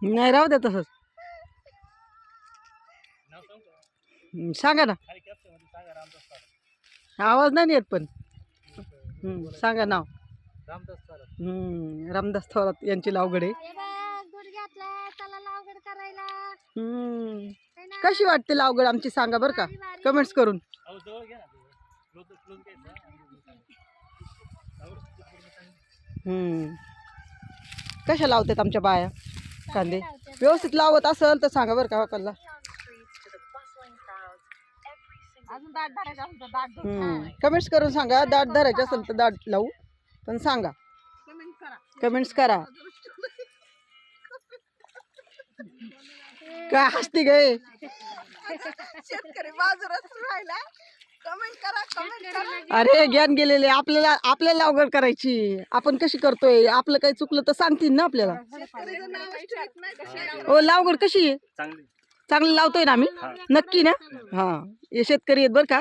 नाही राहू द्या तसंच. सांगा ना. आवाज नाही येत पण. सांगा नाव. रामदास थोरात यांची लावगड आहे. कशी वाटते लावगड आमची सांगा बरं का कमेंट्स करून. कशा लावतात आमच्या बाया कांदे. व्यवस्थित लावत असेल तर सांगा बरं का वाकलला. कमेंट्स करून सांगा. दाट धरायचे असेल तर दाट लावू पण सांगा. कमेंट्स करा. काय हसती गे. शेतकरी बाजूलाच राहिला. कमेंट करा, कमेंट करा. अरे ज्ञान गेलेले. आपल्याला लावगड करायची. आपण कशी करतोय. आपलं काही चुकलं तर सांगतील ना आपल्याला. हो लावगड कशी आहे. चांगली लावतोय ना आम्ही. नक्की ना. हा हे शेतकरी आहेत बरं का.